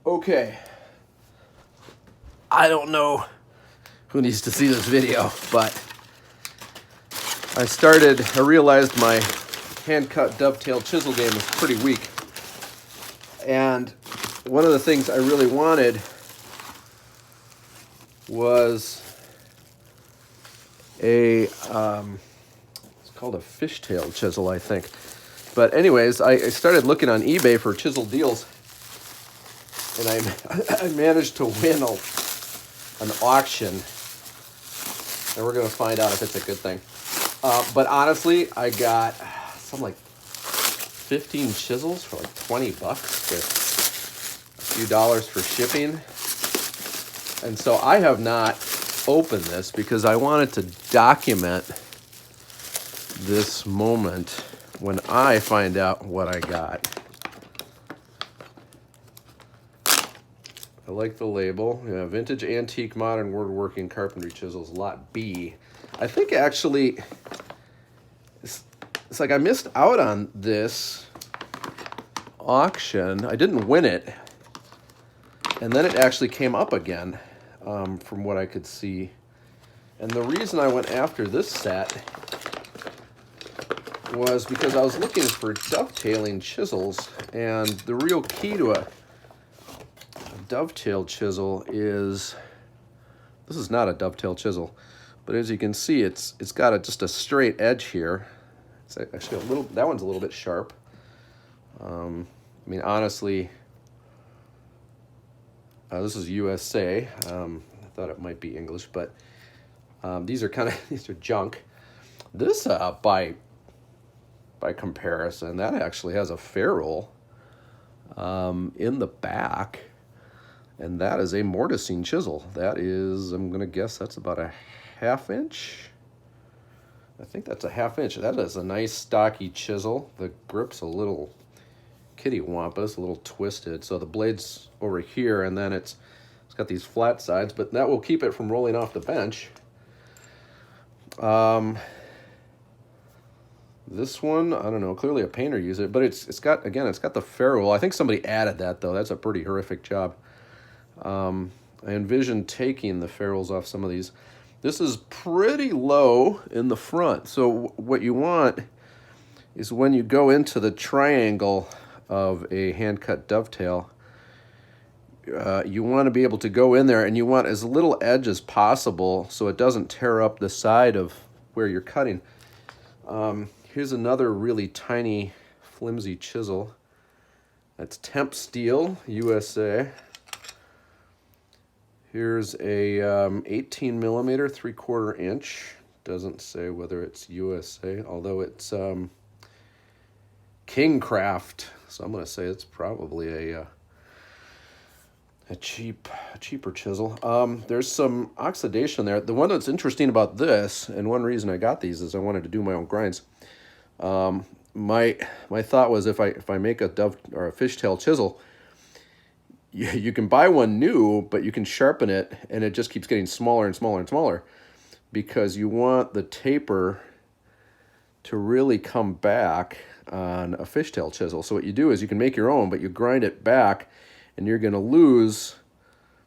Okay, I don't know who needs to see this video, but I realized my hand-cut dovetail chisel game was pretty weak. And one of the things I really wanted was it's called a fishtail chisel, I think. But anyways, I started looking on eBay for chisel deals, and I managed to win an auction, and we're going to find out if it's a good thing. But honestly, I got some like 15 chisels for like 20 bucks with a few dollars for shipping. And so I have not opened this because I wanted to document this moment when I find out what I got. I like the label. Yeah, vintage, antique, modern woodworking carpentry chisels, lot B. I think actually, it's like I missed out on this auction. I didn't win it. And then it actually came up again, from what I could see. And the reason I went after this set was because I was looking for dovetailing chisels, and the real key to a dovetail chisel is, this is not a dovetail chisel, but as you can see, it's got just a straight edge here. It's actually that one's a little bit sharp. I mean, honestly, this is USA. I thought it might be English, but these are these are junk. This, by comparison, that actually has a ferrule in the back, and that is a mortising chisel. That is, I'm gonna guess that's about a 1/2 inch. I think that's a 1/2 inch. That is a nice stocky chisel. The grip's a little kittywampus, a little twisted. So the blade's over here, and then it's got these flat sides, but that will keep it from rolling off the bench. This one, I don't know, clearly a painter used it, but it's got the ferrule. I think somebody added that, though. That's a pretty horrific job. I envision taking the ferrules off some of these. This is pretty low in the front. So what you want is when you go into the triangle of a hand-cut dovetail, you want to be able to go in there, and you want as little edge as possible so it doesn't tear up the side of where you're cutting. Here's another really tiny, flimsy chisel. That's temp steel, USA. Here's a 18 millimeter, 3/4 inch. Doesn't say whether it's USA, although it's Kingcraft. So I'm going to say it's probably a cheaper chisel. There's some oxidation there. The one that's interesting about this, and one reason I got these, is I wanted to do my own grinds. My thought was if I make a dove or a fishtail chisel, you can buy one new, but you can sharpen it, and it just keeps getting smaller and smaller and smaller, because you want the taper to really come back on a fishtail chisel. So what you do is you can make your own, but you grind it back, and you're going to lose.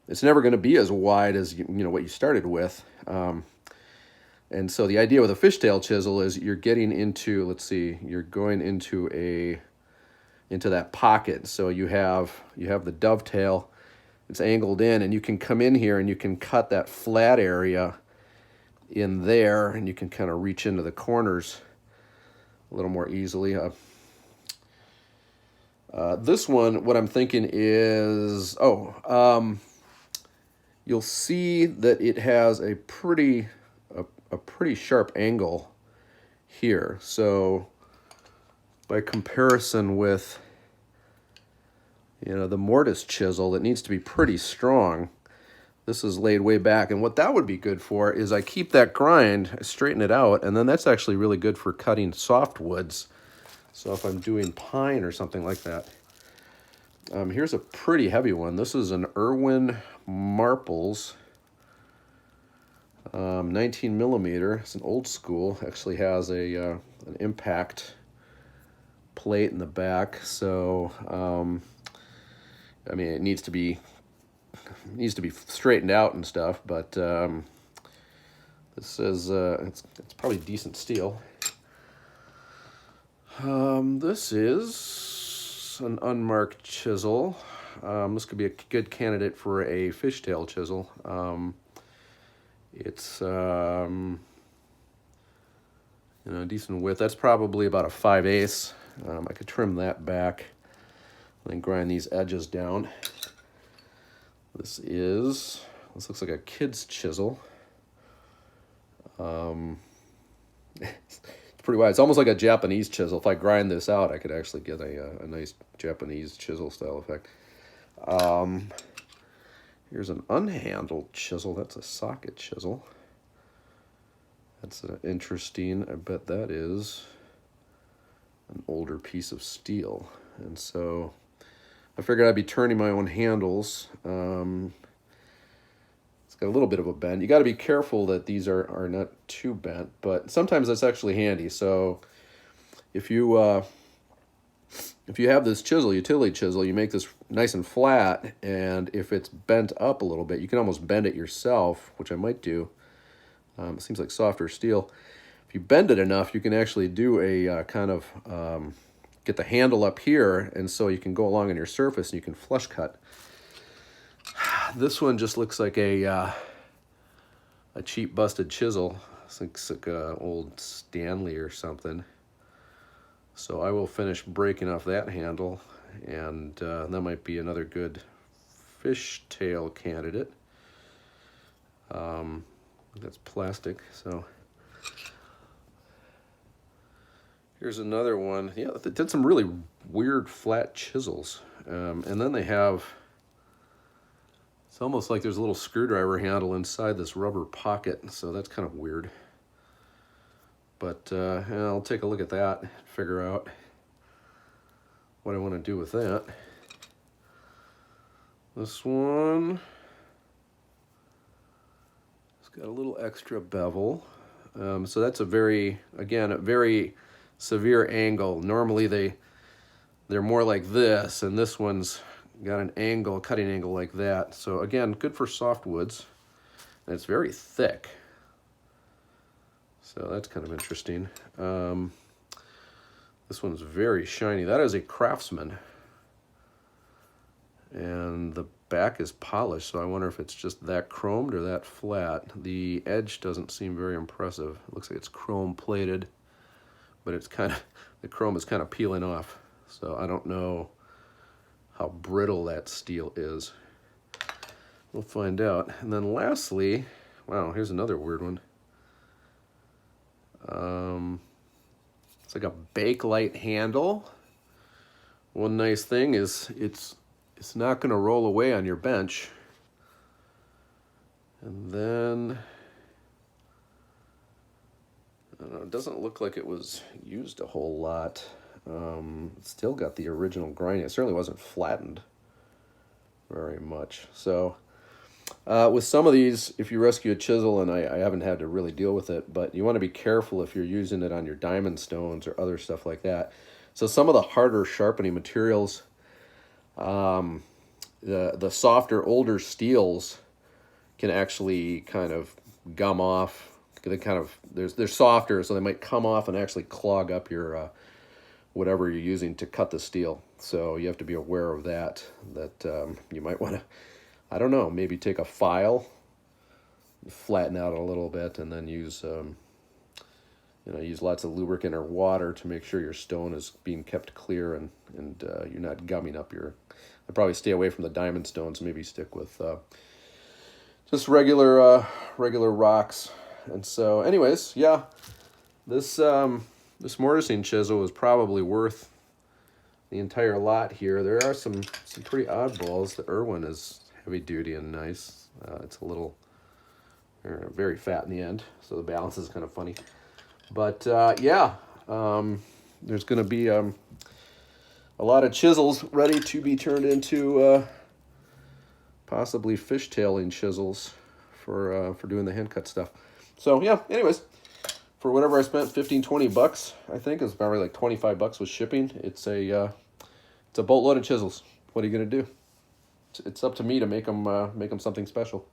It's never going to be as wide as what you started with. And so the idea with a fishtail chisel is you're getting into, let's see, you're going into that pocket. So you have the dovetail, it's angled in, and you can come in here and you can cut that flat area in there, and you can kind of reach into the corners a little more easily. This one, what I'm thinking is, you'll see that it has a pretty sharp angle here. So by comparison with the mortise chisel, it needs to be pretty strong. This is laid way back, and what that would be good for is I keep that grind, I straighten it out, and then that's actually really good for cutting soft woods. So if I'm doing pine or something like that. Here's a pretty heavy one. This is an Irwin Marples, 19 millimeter. It's an old school. Actually has an impact plate in the back. So I mean, it needs to be straightened out and stuff, but this is it's probably decent steel. This is an unmarked chisel. This could be a good candidate for a fishtail chisel. It's decent width. That's probably about a 5/8. I could trim that back and then grind these edges down. This looks like a kid's chisel. It's pretty wide. It's almost like a Japanese chisel. If I grind this out, I could actually get a nice Japanese chisel style effect. Here's an unhandled chisel. That's a socket chisel. That's interesting. I bet that is an older piece of steel. And so I figured I'd be turning my own handles. It's got a little bit of a bend. You got to be careful that these are not too bent, but sometimes that's actually handy. So if you have this chisel, utility chisel, you make this nice and flat, and if it's bent up a little bit, you can almost bend it yourself, which I might do. It seems like softer steel. If you bend it enough, you can actually do a get the handle up here, and so you can go along on your surface and you can flush cut. This one just looks like a cheap busted chisel. It looks like an old Stanley or something. So I will finish breaking off that handle, and that might be another good fishtail candidate. That's plastic, so here's another one. Yeah, they did some really weird flat chisels. And then they have, it's almost like there's a little screwdriver handle inside this rubber pocket, so that's kind of weird. But I'll take a look at that, figure out what I want to do with that. This one, it's got a little extra bevel. So that's a very severe angle. Normally they're more like this, and this one's got an angle, cutting angle like that. So again, good for softwoods, and it's very thick. So that's kind of interesting. This one's very shiny. That is a Craftsman, and the back is polished, so I wonder if it's just that chromed or that flat. The edge doesn't seem very impressive. It looks like it's chrome plated, but it's the chrome is kind of peeling off, so I don't know how brittle that steel is. We'll find out. And then lastly, wow, here's another weird one. It's like a Bakelite handle. One nice thing is it's not going to roll away on your bench. And then I don't know, it doesn't look like it was used a whole lot. It's still got the original grinding. It certainly wasn't flattened very much. So with some of these, if you rescue a chisel, and I haven't had to really deal with it, but you want to be careful if you're using it on your diamond stones or other stuff like that. So some of the harder sharpening materials, the softer, older steels can actually kind of gum off. They're softer, so they might come off and actually clog up your whatever you're using to cut the steel. So you have to be aware of that. You might want to, I don't know, maybe take a file, flatten out a little bit, and then use lots of lubricant or water to make sure your stone is being kept clear and you're not gumming up your. I'd probably stay away from the diamond stones. Maybe stick with just regular rocks. And so, anyways, yeah, this mortising chisel was probably worth the entire lot here. There are some pretty oddballs. The Irwin is heavy duty and nice. It's a little very fat in the end, so the balance is kind of funny. But yeah, there's going to be a lot of chisels ready to be turned into possibly fishtailing chisels for doing the hand cut stuff. So yeah, anyways, for whatever I spent, $15-20, I think it's probably like $25 with shipping. It's a boatload of chisels. What are you gonna do? it's up to me to make them something special.